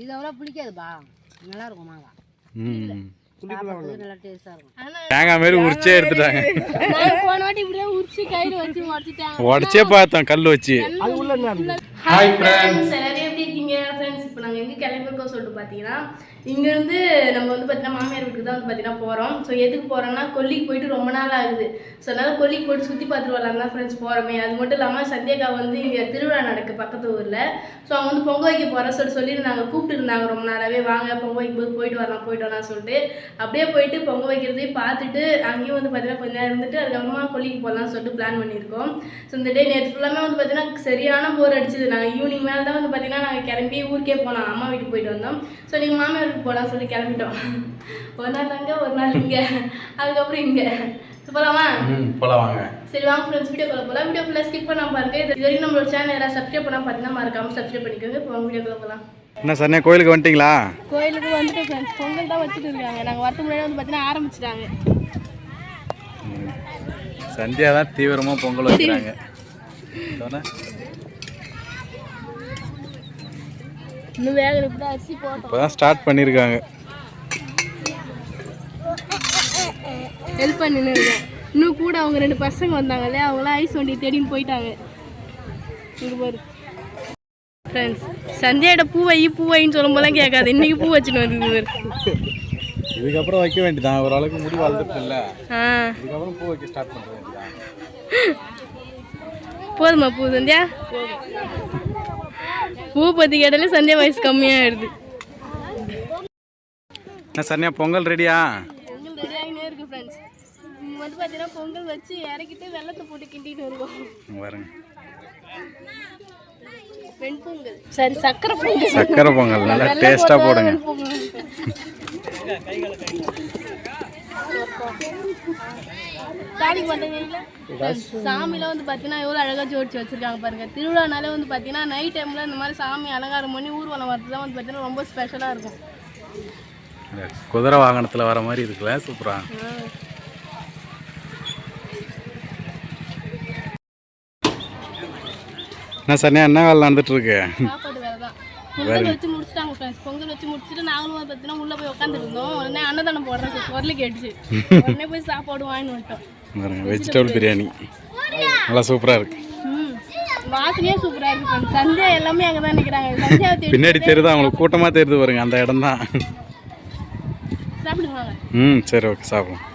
இதெல்லாம் பிடிக்காதுப்பா, நல்லா இருக்கும் மாங்காய். நல்லா டேஸ்டா இருக்கும். தேங்காய் மாதிரி உரிச்சே எடுத்துட்டாங்க. போன வாட்டி இப்படியே உரிச்சு கையில வச்சு உடைச்சிட்டாங்க. உடச்சே பார்த்தோம் கல் வச்சு. ஹாய் ஃப்ரெண்ட்ஸ், எல்லாரும் எப்படி இருக்கீங்க ஃப்ரெண்ட்ஸ்? இப்போ நாங்கள் எங்கே கிளம்பிருக்கோம் சொல்லிட்டு பார்த்தீங்கன்னா, இங்கேருந்து நம்ம வந்து பார்த்தீங்கன்னா மாமியார் வீட்டுக்கு தான் வந்து பார்த்தீங்கன்னா போகிறோம். ஸோ எதுக்கு போகிறோம்னா, கொல்லிக்கு போயிட்டு ரொம்ப நாள் ஆகுது. ஸோ அதனால் கொல்லிக்கு போய்ட்டு சுற்றி பார்த்துட்டு வரலாம் தான் ஃப்ரெண்ட்ஸ் போகிறோமே. அது மட்டும் இல்லாமல் சந்தியாக்கா வந்து இங்கே திருவிழா நடக்கு பக்கத்து ஊரில். ஸோ அவங்க வந்து பொங்கல் வைக்க போகிறோம் சொல்லியிருந்தாங்க, கூப்பிட்டு இருந்தாங்க ரொம்ப நாளாகவே. வாங்க பொங்கல் வைக்கும்போது போயிட்டு வரலாம் சொல்லிட்டு அப்படியே போயிட்டு பொங்கல் வைக்கிறதையும் பார்த்துட்டு அங்கேயும் வந்து பார்த்தீங்கன்னா கொஞ்சம் நேரம் இருந்துட்டு அதுக்கப்புறமா கொல்லிக்கு போகலாம்னு சொல்லிட்டு பிளான் பண்ணியிருக்கோம். ஸோ இந்த டே நேற்று ஃபுல்லாமே வந்து பார்த்தீங்கன்னா சரியான போர் அடிச்சுது. நாங்கள் ஈவினிங் மேலே தான் வந்து பார்த்தீங்கன்னா நாங்கள் கிளம்பி ஊருக்கே போனோம், அம்மா வீட்டுக்கு போயிட்டு வந்தோம். ஸோ நீங்கள் மாமியார் வீட்டுக்கு போகலாம் சொல்லி கிளம்பிட்டோம். ஒரு நாள் அங்கே ஒரு நாள் இங்கே, அதுக்கப்புறம் இங்கே. போகலாமா? போகலாம் வாங்க. சரி வாங்க ஃப்ரெண்ட்ஸ், வீடியோக்குள்ள போகலாம். வீடியோ ஃபுல்லாக ஸ்கிப் பண்ணாமல் பாருங்க. இது வரைக்கும் நம்மளோட சேனல் யாராவது சப்ஸ்கிரைப் பண்ணால் பார்த்தீங்கன்னா மறக்காமல் சப்ஸ்கிரைப் பண்ணிக்கோங்க. இப்போ வீடியோக்குள்ள போகலாம். என்ன சரண்யா, கோயிலுக்கு வந்துட்டீங்களா? கோயிலுக்கு வந்துட்டு ஃப்ரெண்ட்ஸ் பொங்கல் தான் வச்சுட்டு இருக்காங்க. நாங்கள் வரதுக்கு முன்னாடி வந்து பார்த்தீங்கன்னா ஆரம்பிச்சிட்டாங்க. சந்தியா தான் தீவிரமாக பொங்கல் வைக்கிறாங்க. இன்னும் வேக இப்படி அரிசி போட்டோம், இப்போ தான் ஸ்டார்ட் பண்ணியிருக்காங்க. ஹெல்ப் பண்ணின்னு இருக்கேன். இன்னும் கூட அவங்க 2 பசங்க வந்தாங்க இல்லையா, அவங்களாம் ஐஸ் வண்டி தேடின்னு போயிட்டாங்க. இங்கே பாரு ஃப்ரெண்ட்ஸ், சந்தியாவோட பூ வைன்னு சொல்லும் போதெல்லாம் கேட்காது, இன்னைக்கு பூ வச்சுன்னு வந்து இதுக்கப்புறம் வைக்க வேண்டியதான். ஓரளவுக்கு முடி வளர்ந்துருக்குல்ல, இதுக்கப்புறம் பூ வைக்க ஸ்டார்ட் பண்ண வேண்டியதான். போதுமா பூ சந்தியா? பூ பற்றி கேட்டாலே சந்தியா வயசு கம்மியாகிடுது. என்ன சரண்யா, பொங்கல் ரெடியா? பொங்கல் ரெடி ஆகினே இருக்கு ஃப்ரெண்ட்ஸ். வந்து பார்த்தீங்கன்னா பொங்கல் வச்சு இறக்கிட்டு வெள்ளத்தை போட்டு கிண்டிட்டு வருவோம் பாருங்க. வெண்பொங்கல் சரி, சக்கரை பொங்கல். சக்கரை பொங்கல் நல்லா டேஸ்டா போடுங்க. சாமியில வந்து பாத்தீங்கன்னா எவ்வளவு அழகா ஜோடிச்சு வச்சிருக்காங்க பாருங்க. திருவிழானாலே வந்து பாத்தீங்கன்னா நைட் டைம்ல இந்த மாதிரி சாமி அலங்காரம் பண்ணி ஊர்வலம் வரதுதான் வந்து பாத்தீங்கன்னா ரொம்ப ஸ்பெஷலா இருக்கும். குதிரை வாகனத்துல வர மாதிரி இருக்குல்ல, சூப்பரா. என்ன சரண்யா, என்ன வேலை நடந்துட்டு இருக்கு? சாப்பாடு வேலை தான். பொங்கல் வச்சு முடிச்சிட்டாங்க ஃப்ரெண்ட்ஸ். பொங்கல் வச்சு முடிச்சுட்டு நாங்களும் வந்து பார்த்தீங்கன்னா உள்ளே போய் உட்காந்துட்டு இருந்தோம். உடனே அன்னதானம் போடுறேன் குரல் கேட்டுச்சு. உடனே போய் சாப்பாடு வாங்கிட்டு வந்துட்டோம். வெஜிடபிள் பிரியாணி நல்லா சூப்பரா இருக்கு. வாசனையே சூப்பரா இருக்கு ஃப்ரெண்ட்ஸ். சந்தியா எல்லாமே அங்கே தான் நிற்கிறாங்க. சந்தியா பின்னாடி தெரியுது, அவங்களுக்கு கூட்டமா தெரியுது பாருங்க, அந்த இடம் தான். சாப்பிடுவாங்க. சரி, ஓகே, சாப்பிடுவோம்.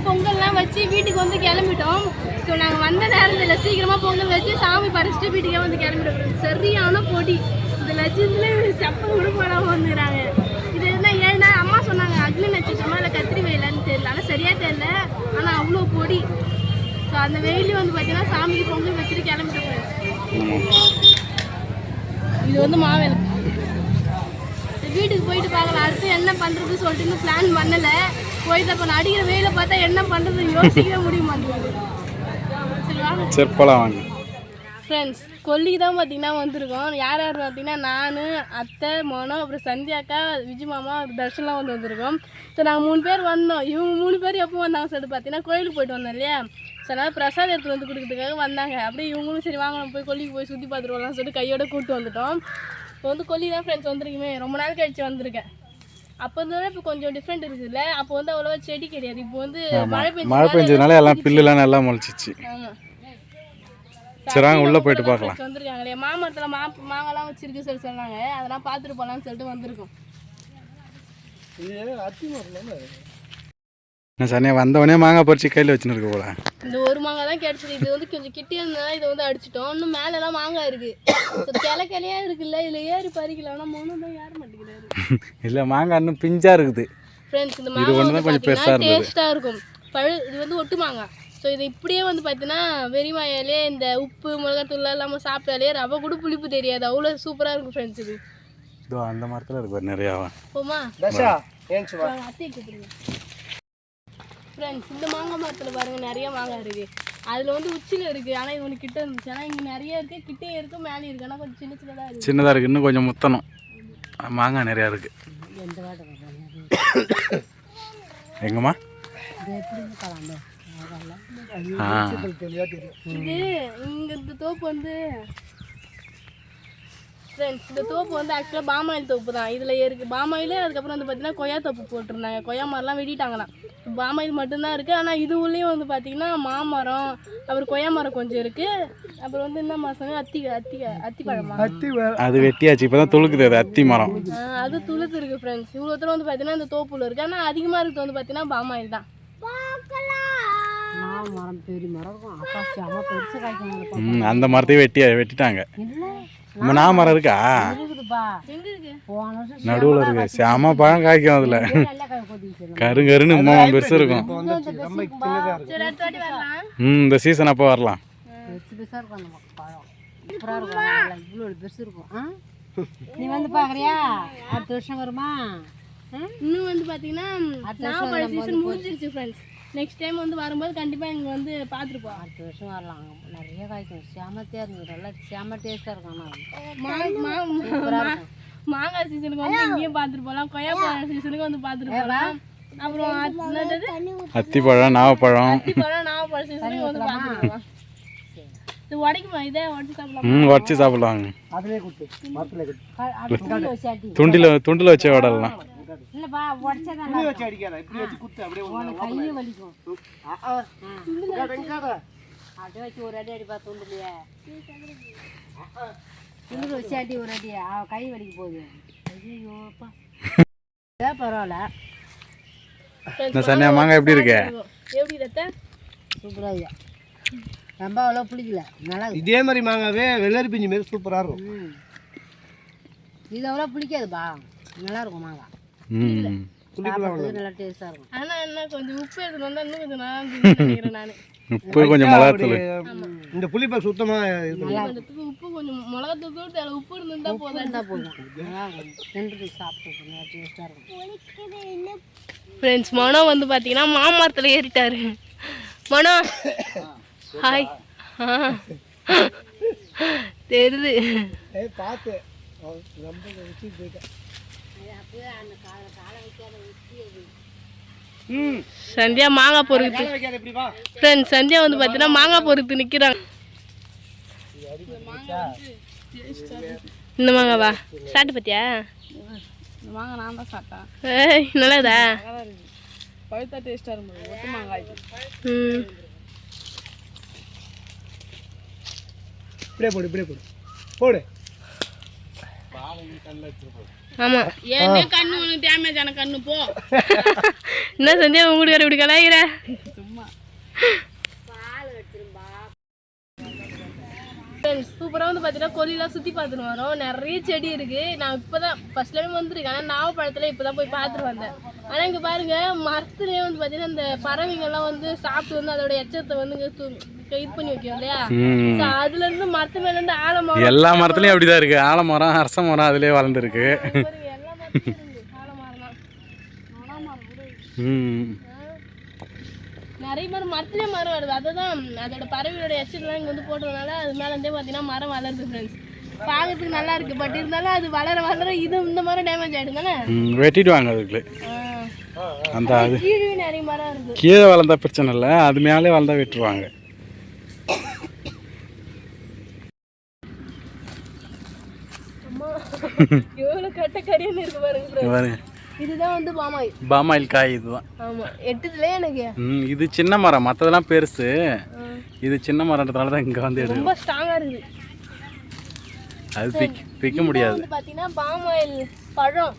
பொங்கல்லாம் வச்சு வீட்டுக்கு வந்து கிளம்பிட்டோம். ஸோ நாங்கள் வந்த நேரத்தில் சீக்கிரமாக பொங்கல் வச்சு சாமி பறிச்சுட்டு வீட்டுக்கே வந்து கிளம்பிட்டோம். சரியான பொடி. இந்த லட்சத்தில் செப்பல் கூட போடாமல் வந்துக்கிறாங்க. இது என்ன ஏன்னா அம்மா சொன்னாங்க அக்னி நட்சத்திரமா இல்லை கத்திரி வெயிலான்னு தெரியல, ஆனால் சரியாக தெரியல. ஆனால் அவ்வளோ பொடி. ஸோ அந்த வெயிலையும் வந்து பார்த்தீங்கன்னா சாமிக்கு பொங்கல் வச்சுட்டு கிளம்பிட்டோம். இது வந்து மாவேலை. வீட்டுக்கு போயிட்டு பார்க்கலாம் அடுத்து என்ன பண்ணுறது சொல்லிட்டு இன்னும் பிளான் பண்ணலை. போயிட்டு அப்போ அடிக்கிற வெயில பார்த்தா என்ன பண்ணுறது யோசிக்கவே முடிய மாட்டேங்குது. சரி போகலாம் வாங்க ஃப்ரெண்ட்ஸ். கொல்லிக்கு தான் பார்த்தீங்கன்னா வந்திருக்கோம். யார் யார் பார்த்தீங்கன்னா நான், அத்தை, மோனோ, அப்புறம் சந்தியாக்கா, விஜய் மாமா, தர்ஷன்லாம் வந்திருக்கோம். ஸோ நாங்கள் 3 பேர் வந்தோம். இவங்க 3 பேர் எப்போ வந்தாங்க சொல்லிட்டு பார்த்தீங்கன்னா கோயிலுக்கு போயிட்டு வந்தோம் இல்லையா. ஸோ அதனால் பிரசாதம் எடுத்து வந்து கொடுக்கறதுக்காக வந்தாங்க. அப்படியே இவங்களும் சரி வாங்க நம்ம போய் கொல்லிக்கு போய் சுற்றி பார்த்துட்டு வரலாம்னு சொல்லிட்டு கையோட கூப்பிட்டு வந்துட்டோம். இப்போ வந்து கொல்லி தான் ஃப்ரெண்ட்ஸ் வந்திருக்குமே, ரொம்ப நாள் கழிச்சு வந்திருக்கேன். அப்போ வந்து இப்போ கொஞ்சம் டிஃப்ரெண்ட் இருக்குதுல்ல. அப்போ வந்து அவ்வளோவா செடி கிடையாது. இப்போ வந்து மழை பெஞ்சதுனால எல்லாம் பில்லுலாம் நல்லா முளைச்சிச்சு. சரி வாங்க உள்ளே போயிட்டு பார்க்கலாம். வந்துருக்காங்களே மாமரத்தில் மாங்கெல்லாம் வச்சிருக்கு சொல்லி சொன்னாங்க. அதெல்லாம் பார்த்துட்டு போகலான்னு சொல்லிட்டு வந்திருக்கோம். என்ன சரண்யா, வந்தவொடனே மாங்காய் பறிச்சு கையில் வச்சுன்னு இருக்க போல. இந்த ஒரு மாங்காய் தான் கிடச்சிது. இது வந்து கொஞ்சம் கிட்டே இருந்தால் இதை வந்து அடிச்சிட்டோம். இன்னும் மேலெல்லாம் மாங்காய் இருக்குது. கிளையா இருக்குல்ல, இதில் ஏறி பறிக்கலாம். ஆனால் மோனும் தான் ஏற மாட்டேங்கிறாரு. இல்லை, மாங்காய் இன்னும் பிஞ்சா இருக்குது ஃப்ரெண்ட்ஸ். இந்த மாங்காய் கொஞ்சம் பெருசாக டேஸ்ட்டாக இருக்கும். இது வந்து ஒட்டு மாங்காய். ஸோ இது இப்படியே வந்து பார்த்தீங்கன்னா வெறிமாயாலே இந்த உப்பு மிளகாத்தூள் இல்லாமல் சாப்பிட்டாலே ரவை கூட புளிப்பு தெரியாது, அவ்வளோ சூப்பராக இருக்கும் ஃப்ரெண்ட்ஸ். இது இதோ அந்த மரத்தில் இருக்கு நிறையா. போமா அத்தை கூப்பிடுங்க ஃப்ரெண்ட்ஸ். இந்த மாங்காய் மரத்தில் பாருங்கள் நிறைய மாங்காய் இருக்குது. அதில் வந்து உச்சியில் இருக்குது, ஆனால் இது ஒன்று கிட்ட இருந்துச்சு. ஆனால் இங்கே நிறைய இருக்குது, கிட்டே இருக்குது, மேலே இருக்குது. ஆனால் கொஞ்சம் சின்னதாக இருக்குது. சின்னதாக இருக்குது, இன்னும் கொஞ்சம் முத்தணும். மாங்காய் நிறையா இருக்குது. எங்கம்மா? இது எப்படி கலந்து இது இங்கே இந்த தோப்பு வந்து ஃப்ரெண்ட்ஸ் இந்த தோப்பு வந்து ஆக்சுவலாக பாமாயில் தோப்பு தான். இதில் இருக்குது பாமாயில். அதுக்கப்புறம் வந்து பார்த்தீங்கன்னா கொய்யா தோப்பு போட்டிருந்தாங்க. கொய்யா மரம்லாம் வெட்டிட்டாங்களாம். பாமாயில் மட்டும்தான் இருக்குது. ஆனால் இது உள்ளேயும் வந்து பார்த்திங்கன்னா மாமரம், அப்புறம் கொய்யா மரம் கொஞ்சம் இருக்குது. அப்புறம் வந்து என்ன மரம்? அத்திப்பழமா? அது வெட்டியாச்சு, இப்போ தான் துளுக்குது. அது அத்தி மரம். அது துளுத்து இருக்குது ஃப்ரெண்ட்ஸ். இவ்வளோ தூரம் வந்து பார்த்தீங்கன்னா இந்த தோப்புல இருக்குது. ஆனால் அதிகமாக இருக்குது வந்து பார்த்தீங்கன்னா பாமாயில் தான். மரம் பெரிய மரம் இருக்கும். அப்பாச்சி அம்மா பெருசு காய்க்கணும். அந்த மரத்தையும் வெட்டிட்டாங்க. நம்ம நான் மரம் இருக்கா? நடுவில் இருக்கு. செம பழம் காய்க்கும். அதில் கருன்னு பெருசு இருக்கும். இந்த சீசன் அப்போ வரலாம். நீ வந்து பாக்குறியா? அடுத்த வருஷம் வருமா? இன்னும் வந்து பார்த்தீங்கன்னா நாவப்பழ சீசன் முடிஞ்சிருச்சு ஃப்ரெண்ட்ஸ். நெக்ஸ்ட் டைம் வந்து வரும்போது கண்டிப்பாக இங்கே வந்து பார்த்துருப்போம். அடுத்த வருஷம் வரலாம். நிறைய காய்க்கும். செமத்தியாக இருந்தது. நல்லா செம டேஸ்ட்டாக இருக்கும். மாங்காய் சீசனுக்கு வந்து இங்கேயும் பார்த்துட்டு போகலாம். கொய்யாப்பழம் சீசனுக்கு வந்து பார்த்துட்டு போகலாம். அப்புறம் அத்திப்பழம், நாவப்பழம் சீசனுக்கு வந்து பார்த்துட்டு போகலாம். இது உடைக்குமா? இதை உடச்சி சாப்பிடலாம். உடச்சி சாப்பிடலாங்க. துண்டில் வச்சே விடலாம். இல்லப்பா உடச்சதான் கை வலிக்கும். அப்படியே வச்சு ஒரு அடி அடிப்பா. துண்டுலையே துண்டு வச்சு அடி ஒரு அடி. கை வலிக்க போகுது. ஐயோப்பா பரவாயில்ல. சனியா மாங்காய் எப்படி இருக்கு? எப்படி ரத்த? சூப்பராக ரொம்ப அவ்வளோ பிடிக்கல. நல்லா இதே மாதிரி மாங்காவே வெள்ளரி பிஞ்சு மாரி சூப்பராக இருக்கும். இது அவ்வளோ பிடிக்காதுப்பா. நல்லா இருக்கும் மாங்காய். நல்லா டேஸ்டாக இருக்கும். ஆனால் என்ன கொஞ்சம் உப்பு எடுத்துன்னு வந்தால் இன்னும் கொஞ்சம் நல்லா நினைக்கிறேன் நான். உப்பு கொஞ்சம் மிளகாத்தூள். இந்த புளிப்பா சுத்தமாக உப்பு கொஞ்சம் மிளகாத்தூள் தூள் அதில் உப்பு இருந்தால் போதும். சாப்பிட்டு நல்லா டேஸ்டாக இருக்கும். ஃப்ரெண்ட்ஸ் மனோ வந்து பார்த்தீங்கன்னா மாமரத்தில் ஏறிட்டாரு. மனோ ஹாய். தெரியுது. பார்த்து சந்தியா மாங்காய் பொறுத்து. ஃப்ரெண்ட்ஸ் சந்தியா வந்து பார்த்தீங்கன்னா மாங்காய் பொறுத்து நிற்கிறாங்க. இந்த மாங்காவா சாப்பிட்டு பார்த்தியா? மாங்காய் நான் தான் சாப்பிட்டேன். ஏய் நல்லதா? பழுத்தா டேஸ்ட்டாக இருந்தது. ஒட்டு மாங்காய். இப்படியே போடு. ஆமாம் ஏன்னா கண்ணு ஒன்று டேமேஜ் ஆன கண்ணு போ. என்ன சந்தியா உங்களுக்கு வேறு இப்படி கலாய்கிற? சும்மா சூப்பராக வந்து பார்த்தீங்கன்னா கொல்லிலாம் சுற்றி பார்த்துட்டு வரோம். நிறைய செடி இருக்குது. நான் இப்போ தான் ஃபர்ஸ்ட் டைம் வந்துருக்கேன். ஆனால் நாவப்பழத்தில் இப்போ தான் போய் பார்த்துட்டு வந்தேன். ஆனால் இங்கே பாருங்கள் மரத்துலேயே வந்து பார்த்தீங்கன்னா இந்த பறவைங்கள்லாம் வந்து சாப்பிட்டு வந்து அதோட எச்சத்தை வந்து இது பண்ணி வைக்கும் இல்லையா? அதுல இருந்து மரத்து மேல இருந்து ஆலமரம். எல்லா மரத்துலயும் அப்படிதான் இருக்கு. ஆலமரம், அரச மரம் அதுலயே வளர்ந்துருக்கு. நிறைய மரத்துலேயே மரம் வருது. அதுதான் அதோட பறவையோட எச்சலாம் இங்கே வந்து போட்டதுனால அது மேலே இருந்தே பார்த்தீங்கன்னா மரம் வளருது ஃப்ரெண்ட்ஸ். பார்க்கறதுக்கு நல்லா இருக்கு. பட் இருந்தாலும் அது வளர இது இந்த மரம் டேமேஜ் ஆகிடும் தானே. வெட்டிடுவாங்க அதுக்கு. அந்த அது கீழே நிறைய மரம் இருக்குது. கீழே வளர்ந்தா பிரச்சனை இல்லை, அது மேலே வளர்ந்தா வெட்டுருவாங்க. எவ்வளோ கட்ட கறின்னு இருக்கு பாருங்க. இதுதான் வந்து பாமாயில் காய். இதுதான். ஆமா எட்டுதுலயே எனக்கு. இது சின்ன மரம், மற்றதெல்லாம் பெருசு. இது சின்ன மரம்ன்றதால தான் இங்கே வந்து ரொம்ப ஸ்ட்ராங்கா இருக்குது. அது பிக்க முடியாது. பார்த்தீங்கன்னா பாமாயில் பழம்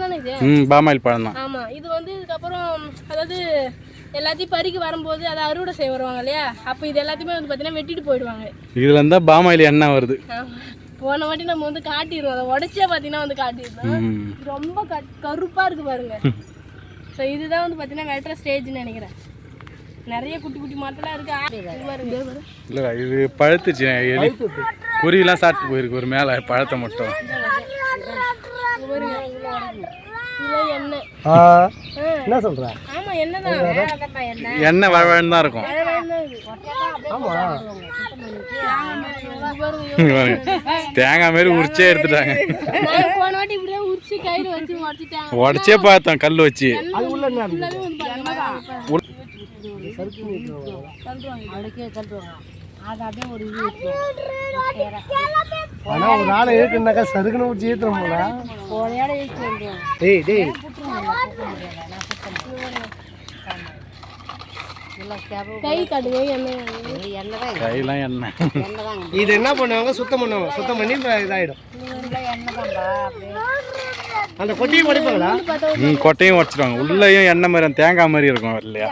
தானே இது? பாமாயில் பழம் தான். ஆமா இது வந்து இதுக்கப்புறம் அதாவது எல்லாத்தையும் பறிக்க வரும்போது அதை அறுவடை செய்ய வருவாங்க இல்லையா? அப்போ இது எல்லாத்தையுமே வந்து பார்த்தீங்கன்னா வெட்டிட்டு போயிடுவாங்க. இதுல இருந்தா பாமாயில் எண்ணெய் வருது. போன வாட்டி நம்ம வந்து காட்டிடுவோம். அதை உடச்சே பார்த்தீங்கன்னா வந்து காட்டிடுவோம். ரொம்ப கருப்பாக இருக்குது பாருங்க. ஸோ இதுதான் வந்து பார்த்தீங்கன்னா வெட்டுற ஸ்டேஜ்னு நினைக்கிறேன். நிறைய குட்டி குட்டி மரத்தெல்லாம் இருக்கு. இல்லை இது பழுத்துச்சு. எலி குருவிலாம் சாப்பிட்டு போயிருக்கு ஒரு மேலே பழத்தை மட்டும். என்ன சொல்ற? ஆமா ஆமா என்னதான் எண்ணெய் வழவழன்னு தான் இருக்கும். தேங்காய் மாரி உரிச்சே எடுத்துட்டாங்க. போன வாட்டி இப்படியே உரிச்சு கையில வச்சு உடச்சிட்டாங்க. உடச்சே பார்த்தோம் கல் வச்சு. அது உள்ள என்ன ஆனா ஒரு ஆளை இருக்குன்னாக்கா சருக்குன்னு வச்சு ஏத்துறோம் போல. டேய் டேய் கை கடுகு கையெல்லாம் எண்ணெய். இது என்ன பண்ணுவாங்க? சுத்தம் பண்ணுவாங்க. சுத்தம் பண்ணி இதாயிடும். அந்த கொட்டியை படிப்பாங்களா? கொட்டையும் உடச்சிடுவாங்க. உள்ளேயும் எண்ணெய் மாதிரி தேங்காய் மாதிரி இருக்கும் இல்லையா?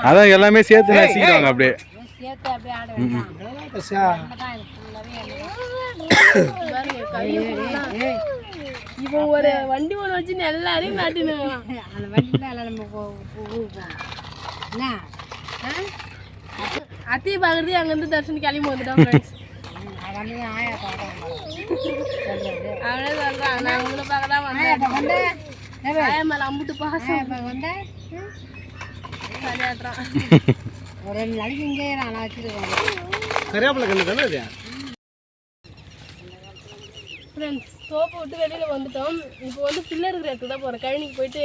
அதான் எல்லாமே சேர்த்து நசிக்கிடுவாங்க அப்படியே. இப்போ ஒரு வண்டி ஒன்று வச்சு எல்லாரையும் நாட்டினு அத்தையை பார்க்கறது அங்கேருந்து தர்ஷன் கிளம்பி வந்துட்டோம் ஃப்ரெண்ட்ஸ். அவனே சொல்கிறான் நான் உங்களை பார்க்க தான் வந்தேன். மேலே அம்புட்டு பாசம் சரியாட்டுறான். ஒரு 2 நாளைக்கு இங்கே நான் வச்சுருக்கேன். கறியாப்பிலை கண்ணு தானே அது? ஃப்ரெண்ட்ஸ் தோப்பை விட்டு வெளியில் வந்துட்டோம். இப்போ வந்து பில்லர் இருக்கிற இடத்துக்கு தான் போகிறோம். கழனிக்கு போயிட்டு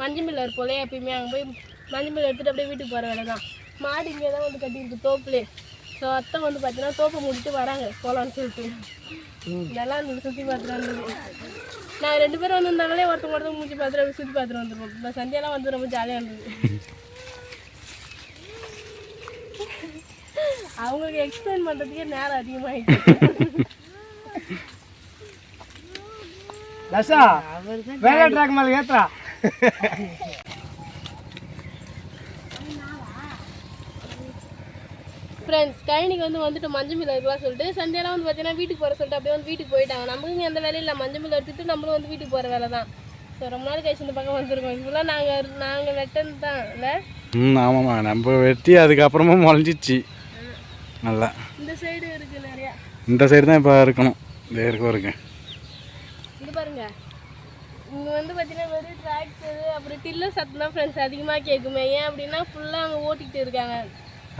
மஞ்சள் பில்லர் போல எப்பயுமே அங்கே போய் மஞ்சள் பில்லர் எடுத்துகிட்டு அப்படியே வீட்டுக்கு போகிற வேலை தான். மாடு இங்கே தான் வந்து கட்டியிருக்கு தோப்புலே. ஸோ அத்தை வந்து பார்த்தீங்கன்னா தோப்பை முடிட்டு வராங்க போகலான்னு சொல்லிட்டு. நல்லா இருந்தது சுற்றி பார்த்துட்டு இருந்தது. நாங்கள் 2 பேரும் வந்திருந்தாங்களே ஒருத்தவங்க மூஞ்சி பார்த்துட்டு சுற்றி பார்த்துட்டு வந்துருவோம். இப்போ சந்தியாலாம் வந்து ரொம்ப ஜாலியாக இருந்தது. அவங்களுக்கு எக்ஸ்பிளைன் பண்ணுறதுக்கே நேரம் அதிகமாகிட்டு. தசா வேலை ட்ராக் மேலே ஏத்துறா. ஃப்ரெண்ட்ஸ் கழனிக்கு வந்துட்டு மஞ்சள் மில் இருக்கலாம் சொல்லிட்டு சந்தியாலாம் வந்து பார்த்தீங்கன்னா வீட்டுக்கு போகிற சொல்லிட்டு அப்படியே வந்து வீட்டுக்கு போயிட்டாங்க. நமக்கு எந்த வேலையும் இல்லை. மஞ்சள் மில் எடுத்துகிட்டு நம்மளும் வந்து வீட்டுக்கு போகிற வேலை தான். ஸோ ரொம்ப நாள் கழிச்சு இந்த பக்கம் வந்துருக்கோம். இப்போலாம் நாங்கள் வெட்டது தான் இல்லை. ஆமாம்மா நம்ம வெட்டி அதுக்கப்புறமா முளைஞ்சிச்சு நல்லா. இந்த சைடு இருக்குது நிறையா. இந்த சைடு தான் இப்போ இருக்கணும். இருக்கு இது பாருங்க. இங்கே வந்து பார்த்தீங்கன்னா வெறும் டிராக்டரு அப்புறம் டில்லர் சத்தம் தான் ஃப்ரெண்ட்ஸ் அதிகமாக கேட்குமே. ஏன் அப்படின்னா ஃபுல்லாக அங்கே ஓட்டிகிட்டு இருக்காங்க.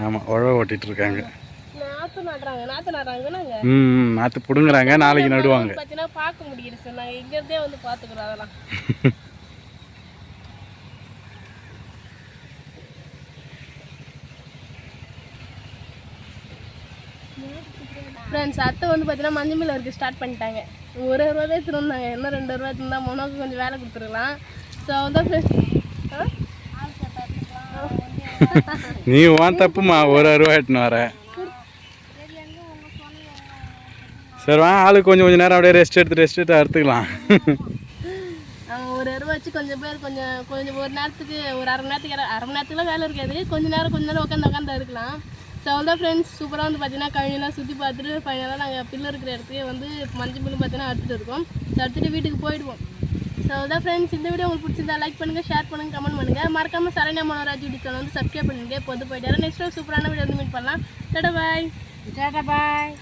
ஆமாம் உழவு ஓட்டிகிட்டு இருக்காங்க. நாற்று நடுறாங்க நாங்கள். நாற்று பிடுங்குறாங்க. நாளைக்கு நடுவாங்க. பார்த்தீங்கன்னா பார்க்க முடியுது சார். நாங்கள் இங்கேருந்தே வந்து பார்த்துக்குறோம் அதெல்லாம். ஃப்ரெண்ட்ஸ் அத்தை வந்து பார்த்தீங்கன்னா மஞ்சள் மில் வரைக்கும் ஸ்டார்ட் பண்ணிட்டாங்க. 1 ரூபா தான் எடுத்துருந்தாங்க. இன்னும் 2 ரூபா இருந்தால் மொனக்கு கொஞ்சம் வேலை கொடுத்துருக்கலாம். ஸோ வந்து நீ வான் தப்புமா 1 ரூபா எட்டுன்னு வர. சரி வா ஆளுக்கு கொஞ்சம் நேரம் அப்படியே ரெஸ்ட் எடுத்து அறுத்துக்கலாம். அவங்க 1 ரூபா வச்சு கொஞ்சம் பேர் கொஞ்சம் ஒரு நேரத்துக்கு ஒரு அரை மணி நேரத்துக்குலாம் வேலை இருக்காது. கொஞ்ச நேரம் உட்காந்து இருக்கலாம். ஸோ அவ்வளோதான் ஃப்ரெண்ட்ஸ். சூப்பராக வந்து பார்த்தீங்கன்னா கழனிலாம் சுற்றி பார்த்துட்டு ஃபைனலாக நாங்கள் பில்லர் இருக்கிற இடத்துக்கு வந்து மஞ்சள் பில்லு பார்த்தீங்கன்னா எடுத்துகிட்டு இருக்கோம். ஸோ எடுத்துகிட்டு வீட்டுக்கு போயிடுவோம். ஸோ அவ்வளோதான் ஃப்ரெண்ட்ஸ். இந்த வீடியோ உங்களுக்கு பிடிச்சிருந்தா லைக் பண்ணுங்கள், ஷேர் பண்ணுங்கள், கமெண்ட் பண்ணுங்கள். மறக்காமல் சரண்யா மனோராஜ் யூடியூப் சேனல் வந்து சப்ஸ்கிரைப் பண்ணிட்டு பொது போயிட்டாரு. நெக்ஸ்ட் சூப்பரான வீடியோ வந்து மீட் பண்ணலாம். டாடா பாய். டாடா பாய்.